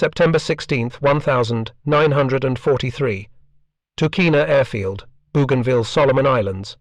September 16, 1943. Tukina Airfield, Bougainville, Solomon Islands.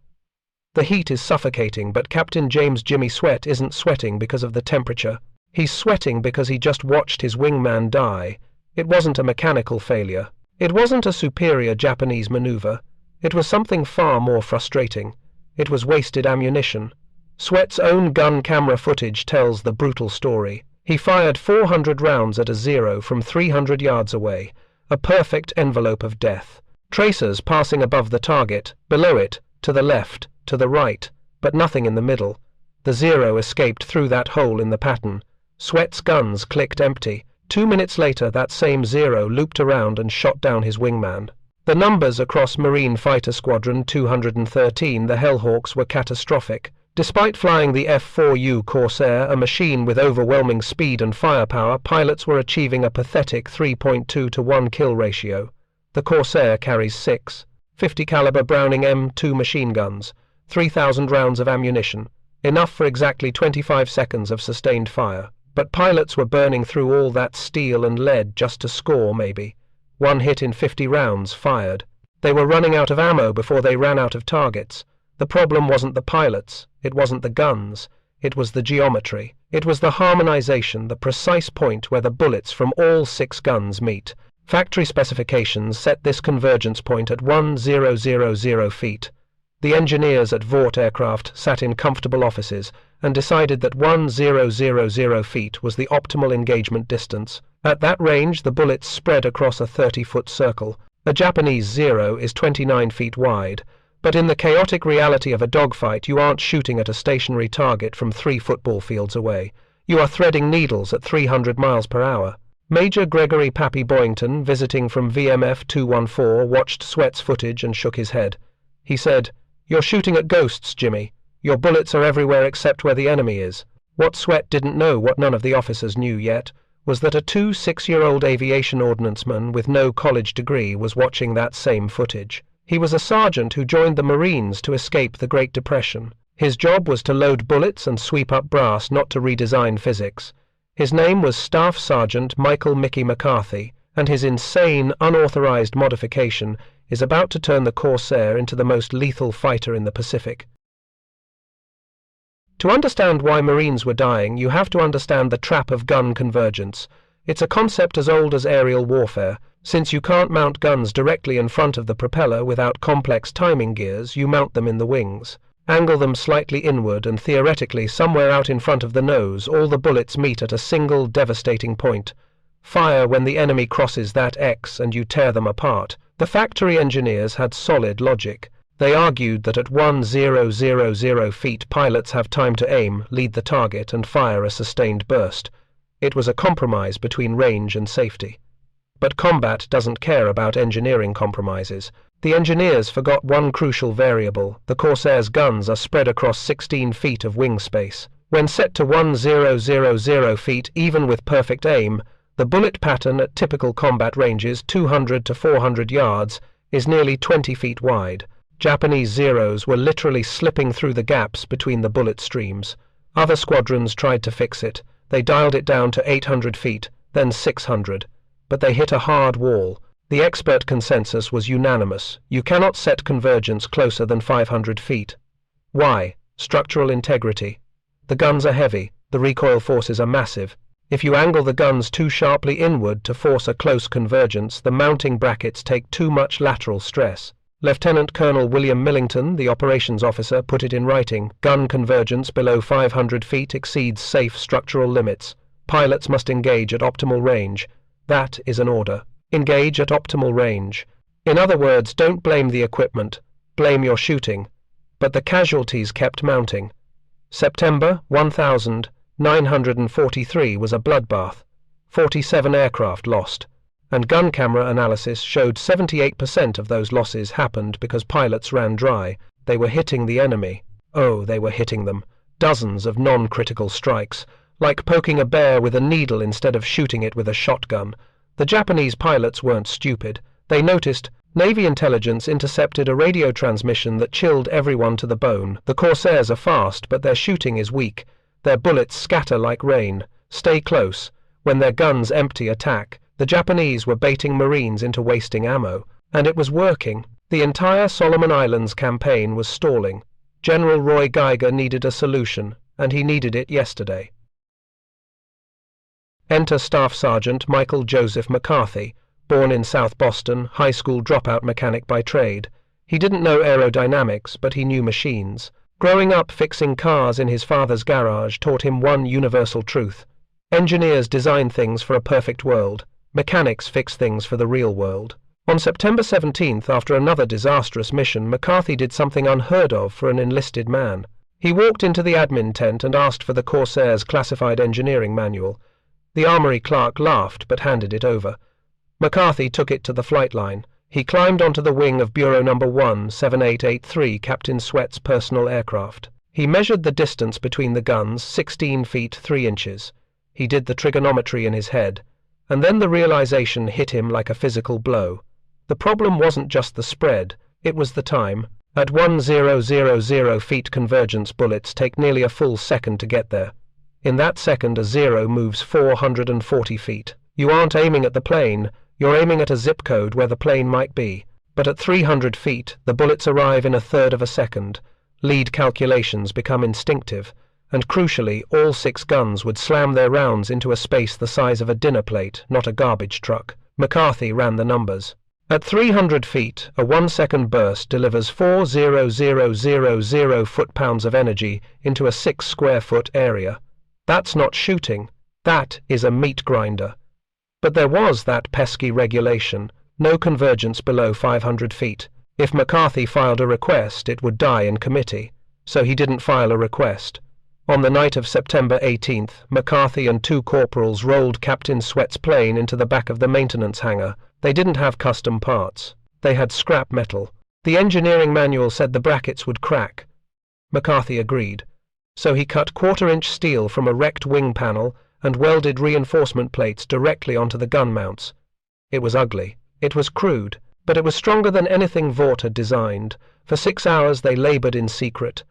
The heat is suffocating, but Captain James Jimmy Sweat isn't sweating because of the temperature. He's sweating because he just watched his wingman die. It wasn't a mechanical failure. It wasn't a superior Japanese maneuver. It was something far more frustrating. It was wasted ammunition. Sweat's own gun camera footage tells the brutal story. He fired 400 rounds at a zero from 300 yards away, a perfect envelope of death. Tracers passing above the target, below it, to the left, to the right, but nothing in the middle. The zero escaped through that hole in the pattern. Sweat's guns clicked empty. 2 minutes later, that same zero looped around and shot down his wingman. The numbers across Marine Fighter Squadron 213, the Hellhawks, were catastrophic. Despite flying the F-4U Corsair, a machine with overwhelming speed and firepower, pilots were achieving a pathetic 3.2 to 1 kill ratio. The Corsair carries 6 50 caliber Browning M2 machine guns, 3,000 rounds of ammunition, enough for exactly 25 seconds of sustained fire. But pilots were burning through all that steel and lead just to score, maybe. 1 hit in 50 rounds fired. They were running out of ammo before they ran out of targets. The problem wasn't the pilots, it wasn't the guns, it was the geometry. It was the harmonization, the precise point where the bullets from all 6 guns meet. Factory specifications set this convergence point at 1000 feet. The engineers at Vought Aircraft sat in comfortable offices and decided that 1000 feet was the optimal engagement distance. At that range, the bullets spread across a 30-foot circle. A Japanese zero is 29 feet wide, but in the chaotic reality of a dogfight, you aren't shooting at a stationary target from 3 football fields away. You are threading needles at 300 miles per hour. Major Gregory Pappy Boyington, visiting from VMF 214, watched Sweat's footage and shook his head. He said, "You're shooting at ghosts, Jimmy. Your bullets are everywhere except where the enemy is." What Sweat didn't know, what none of the officers knew yet, was that a 6-year-old aviation ordnanceman with no college degree was watching that same footage. He was a sergeant who joined the Marines to escape the Great Depression. His job was to load bullets and sweep up brass, not to redesign physics. His name was Staff Sergeant Michael Mickey McCarthy, and his insane, unauthorized modification is about to turn the Corsair into the most lethal fighter in the Pacific. To understand why Marines were dying, you have to understand the trap of gun convergence. It's a concept as old as aerial warfare. Since you can't mount guns directly in front of the propeller without complex timing gears, you mount them in the wings. Angle them slightly inward, and theoretically, somewhere out in front of the nose, all the bullets meet at a single devastating point. Fire when the enemy crosses that X and you tear them apart. The factory engineers had solid logic. They argued that at 1000 feet, pilots have time to aim, lead the target, and fire a sustained burst. It was a compromise between range and safety. But combat doesn't care about engineering compromises. The engineers forgot one crucial variable. The Corsair's guns are spread across 16 feet of wing space. When set to 1000 feet, even with perfect aim, the bullet pattern at typical combat ranges, 200 to 400 yards, is nearly 20 feet wide. Japanese zeros were literally slipping through the gaps between the bullet streams. Other squadrons tried to fix it. They dialed it down to 800 feet, then 600. But they hit a hard wall. The expert consensus was unanimous. You cannot set convergence closer than 500 feet. Why? Structural integrity. The guns are heavy. The recoil forces are massive. If you angle the guns too sharply inward to force a close convergence, the mounting brackets take too much lateral stress. Lieutenant Colonel William Millington, the operations officer, put it in writing. Gun convergence below 500 feet exceeds safe structural limits. Pilots must engage at optimal range. That is an order. Engage at optimal range. In other words, don't blame the equipment. Blame your shooting. But the casualties kept mounting. September 1943 was a bloodbath. 47 aircraft lost. And gun camera analysis showed 78% of those losses happened because pilots ran dry. They were hitting the enemy. Oh, they were hitting them. Dozens of non-critical strikes, like poking a bear with a needle instead of shooting it with a shotgun. The Japanese pilots weren't stupid. They noticed. Navy intelligence intercepted a radio transmission that chilled everyone to the bone. The Corsairs are fast, but their shooting is weak. Their bullets scatter like rain. Stay close. When their guns empty, attack. The Japanese were baiting Marines into wasting ammo, and it was working. The entire Solomon Islands campaign was stalling. General Roy Geiger needed a solution, and he needed it yesterday. Enter Staff Sergeant Michael Joseph McCarthy, born in South Boston, high school dropout mechanic by trade. He didn't know aerodynamics, but he knew machines. Growing up fixing cars in his father's garage taught him one universal truth. Engineers design things for a perfect world. Mechanics fix things for the real world. On September 17th, after another disastrous mission, McCarthy did something unheard of for an enlisted man. He walked into the admin tent and asked for the Corsair's classified engineering manual. The armory clerk laughed but handed it over. McCarthy took it to the flight line. He climbed onto the wing of Bureau No. 17883, Captain Sweat's personal aircraft. He measured the distance between the guns, 16 feet 3 inches. He did the trigonometry in his head, and then the realization hit him like a physical blow. The problem wasn't just the spread, it was the time. At 1000 feet, convergence bullets take nearly a full second to get there. In that second, a zero moves 440 feet. You aren't aiming at the plane, you're aiming at a zip code where the plane might be. But at 300 feet, the bullets arrive in a third of a second. Lead calculations become instinctive, and crucially, all 6 guns would slam their rounds into a space the size of a dinner plate, not a garbage truck. McCarthy ran the numbers. At 300 feet, a 1-second burst delivers 4,000 foot-pounds of energy into a 6 square foot area. That's not shooting, that is a meat grinder. But there was that pesky regulation, no convergence below 500 feet. If McCarthy filed a request, it would die in committee, so he didn't file a request. On the night of September 18th, McCarthy and 2 corporals rolled Captain Sweat's plane into the back of the maintenance hangar. They didn't have custom parts. They had scrap metal. The engineering manual said the brackets would crack. McCarthy agreed. So he cut 1/4-inch steel from a wrecked wing panel and welded reinforcement plates directly onto the gun mounts. It was ugly. It was crude, but it was stronger than anything Vought had designed. For 6 hours they labored in secret.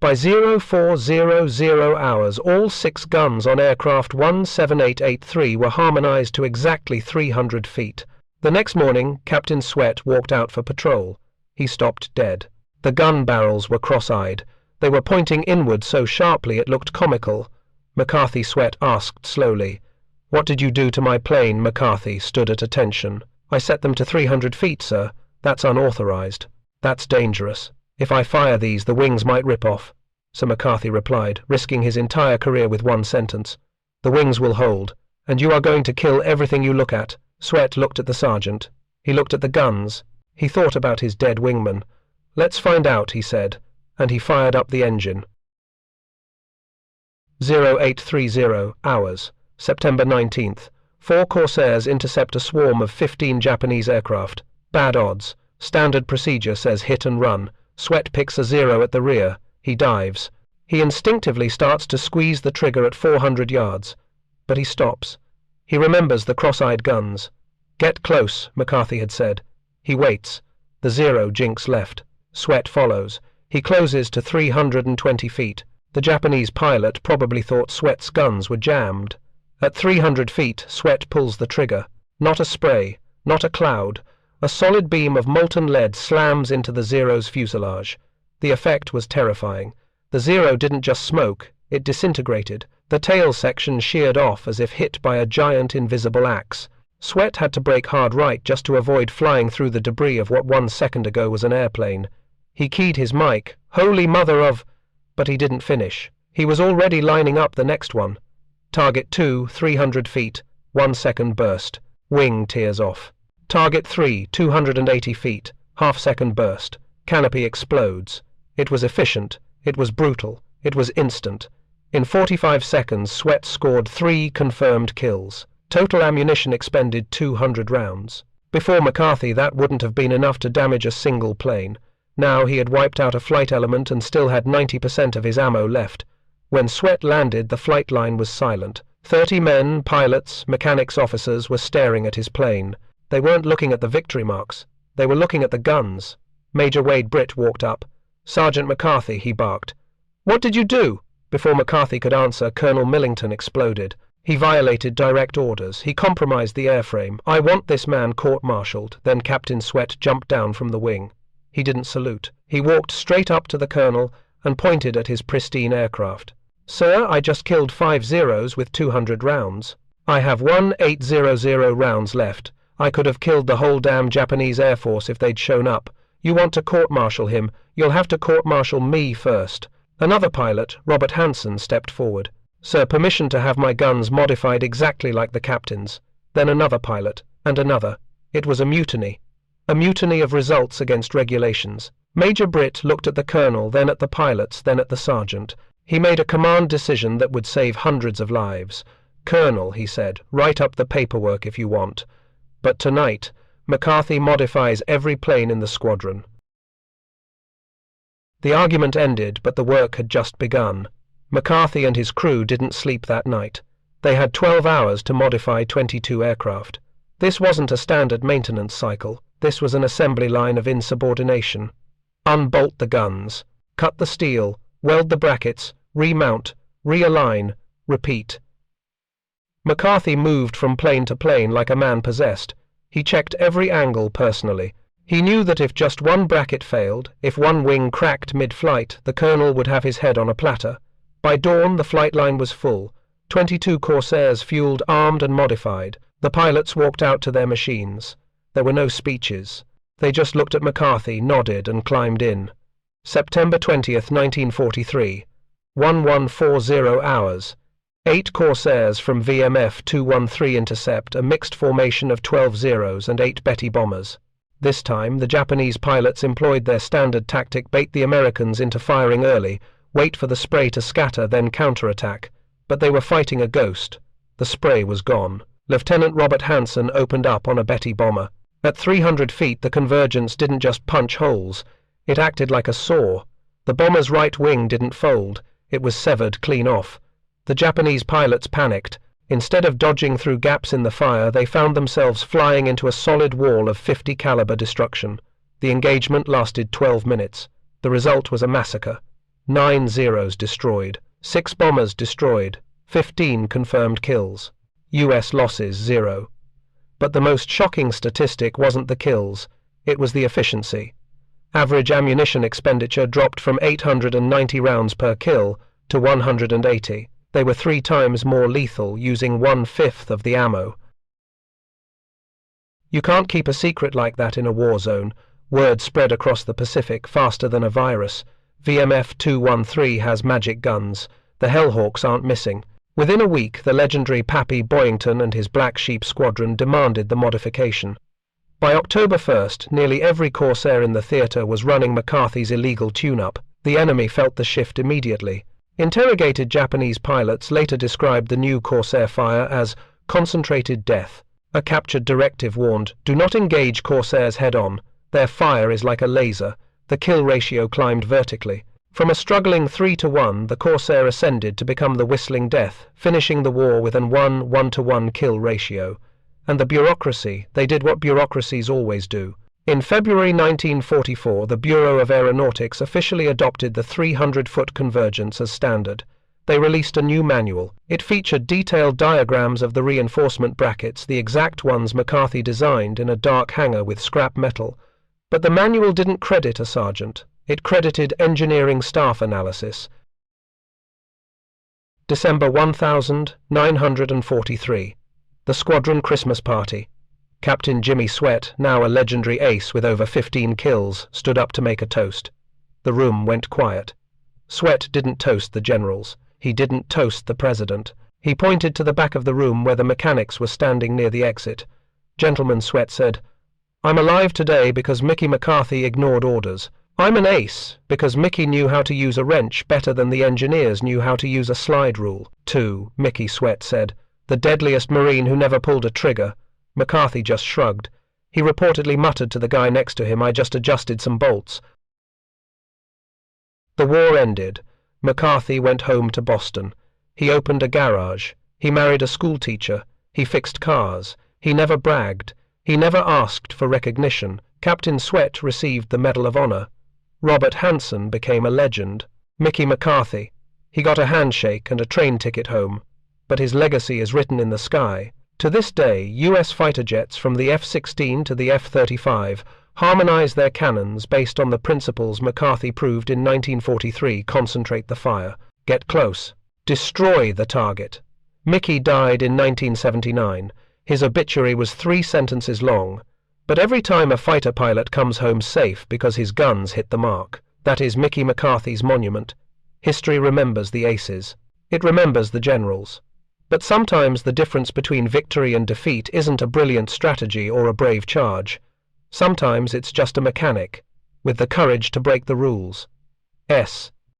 By 0400 hours, all 6 guns on aircraft 17883 were harmonized to exactly 300 feet. The next morning, Captain Sweat walked out for patrol. He stopped dead. The gun barrels were cross-eyed. They were pointing inward so sharply it looked comical. McCarthy Sweat asked slowly, "What did you do to my plane?" McCarthy stood at attention. "I set them to 300 feet, sir. That's unauthorized. That's dangerous. If I fire these, the wings might rip off." So McCarthy replied, risking his entire career with one sentence. "The wings will hold, and you are going to kill everything you look at." Sweat looked at the sergeant. He looked at the guns. He thought about his dead wingman. "Let's find out," he said, and he fired up the engine. 0830 hours, September 19th. 4 Corsairs intercept a swarm of 15 Japanese aircraft. Bad odds. Standard procedure says hit and run. Sweat picks a 0 at the rear. He dives. He instinctively starts to squeeze the trigger at 400 yards. But he stops. He remembers the cross-eyed guns. "Get close," McCarthy had said. He waits. The 0 jinks left. Sweat follows. He closes to 320 feet. The Japanese pilot probably thought Sweat's guns were jammed. At 300 feet, Sweat pulls the trigger. Not a spray, not a cloud. A solid beam of molten lead slams into the 0's fuselage. The effect was terrifying. The 0 didn't just smoke, it disintegrated. The tail section sheared off as if hit by a giant invisible axe. Sweat had to brake hard right just to avoid flying through the debris of what 1 second ago was an airplane. He keyed his mic. "Holy mother of—" But he didn't finish. He was already lining up the next one. Target 2, 300 feet, 1 second burst. Wing tears off. Target 3, 280 feet, half-second burst. Canopy explodes. It was efficient. It was brutal. It was instant. In 45 seconds, Sweat scored 3 confirmed kills. Total ammunition expended 200 rounds. Before McCarthy, that wouldn't have been enough to damage a single plane. Now he had wiped out a flight element and still had 90% of his ammo left. When Sweat landed, the flight line was silent. 30 men, pilots, mechanics officers were staring at his plane. They weren't looking at the victory marks. They were looking at the guns. Major Wade Britt walked up. "Sergeant McCarthy," he barked. "What did you do?" Before McCarthy could answer, Colonel Millington exploded. He violated direct orders. He compromised the airframe. I want this man court-martialed. Then Captain Sweat jumped down from the wing. He didn't salute. He walked straight up to the colonel and pointed at his pristine aircraft. Sir, I just killed 5 Zeros with 200 rounds. I have 1800 rounds left. I could have killed the whole damn Japanese Air Force if they'd shown up. You want to court-martial him? You'll have to court-martial me first. Another pilot, Robert Hansen, stepped forward. Sir, permission to have my guns modified exactly like the captain's. Then another pilot, and another. It was a mutiny. A mutiny of results against regulations. Major Britt looked at the colonel, then at the pilots, then at the sergeant. He made a command decision that would save hundreds of lives. Colonel, he said, write up the paperwork if you want. But tonight, McCarthy modifies every plane in the squadron. The argument ended, but the work had just begun. McCarthy and his crew didn't sleep that night. They had 12 hours to modify 22 aircraft. This wasn't a standard maintenance cycle. This was an assembly line of insubordination. Unbolt the guns, cut the steel, weld the brackets, remount, realign, repeat. McCarthy moved from plane to plane like a man possessed. He checked every angle personally. He knew that if just one bracket failed, if one wing cracked mid-flight, the colonel would have his head on a platter. By dawn, the flight line was full. 22 Corsairs fueled, armed and modified. The pilots walked out to their machines. There were no speeches. They just looked at McCarthy, nodded, and climbed in. September 20th, 1943. 1140 hours. 8 Corsairs from VMF 213 intercept a mixed formation of 12 Zeros and 8 Betty bombers. This time, the Japanese pilots employed their standard tactic: bait the Americans into firing early, wait for the spray to scatter, then counterattack. But they were fighting a ghost. The spray was gone. Lieutenant Robert Hansen opened up on a Betty bomber. At 300 feet, the convergence didn't just punch holes. It acted like a saw. The bomber's right wing didn't fold. It was severed clean off. The Japanese pilots panicked. Instead of dodging through gaps in the fire, they found themselves flying into a solid wall of 50 caliber destruction. The engagement lasted 12 minutes. The result was a massacre. 9 Zeros destroyed, 6 bombers destroyed, 15 confirmed kills. US losses 0. But the most shocking statistic wasn't the kills, it was the efficiency. Average ammunition expenditure dropped from 890 rounds per kill to 180. They were 3 times more lethal, using 1/5 of the ammo. You can't keep a secret like that in a war zone. Word spread across the Pacific faster than a virus. VMF 213 has magic guns. The Hellhawks aren't missing. Within a week, the legendary Pappy Boyington and his Black Sheep squadron demanded the modification. By October 1st, nearly every Corsair in the theater was running McCarthy's illegal tune-up. The enemy felt the shift immediately. Interrogated Japanese pilots later described the new Corsair fire as concentrated death. A captured directive warned, "Do not engage Corsairs head-on. Their fire is like a laser." The kill ratio climbed vertically. From a struggling 3-1, the Corsair ascended to become the Whistling Death, finishing the war with an 1:1 kill ratio. And the bureaucracy, they did what bureaucracies always do. In February 1944, the Bureau of Aeronautics officially adopted the 300-foot convergence as standard. They released a new manual. It featured detailed diagrams of the reinforcement brackets, the exact ones McCarthy designed, in a dark hangar with scrap metal. But the manual didn't credit a sergeant. It credited engineering staff analysis. December 1943. The squadron Christmas party. Captain Jimmy Sweat, now a legendary ace with over 15 kills, stood up to make a toast. The room went quiet. Sweat didn't toast the generals. He didn't toast the president. He pointed to the back of the room where the mechanics were standing near the exit. "Gentlemen," Sweat said, "I'm alive today because Mickey McCarthy ignored orders. I'm an ace because Mickey knew how to use a wrench better than the engineers knew how to use a slide rule." "Two," Mickey Sweat said, "the deadliest Marine who never pulled a trigger." McCarthy just shrugged. He reportedly muttered to the guy next to him, "I just adjusted some bolts." The war ended. McCarthy went home to Boston. He opened a garage. He married a schoolteacher. He fixed cars. He never bragged. He never asked for recognition. Captain Sweat received the Medal of Honor. Robert Hansen became a legend. Mickey McCarthy. He got a handshake and a train ticket home. but his legacy is written in the sky. To this day, U.S. fighter jets from the F-16 to the F-35 harmonize their cannons based on the principles McCarthy proved in 1943: concentrate the fire, get close, destroy the target. Mickey died in 1979. His obituary was 3 sentences long. But every time a fighter pilot comes home safe because his guns hit the mark, that is Mickey McCarthy's monument. History remembers the aces. It remembers the generals. But sometimes the difference between victory and defeat isn't a brilliant strategy or a brave charge. Sometimes it's just a mechanic, with the courage to break the rules.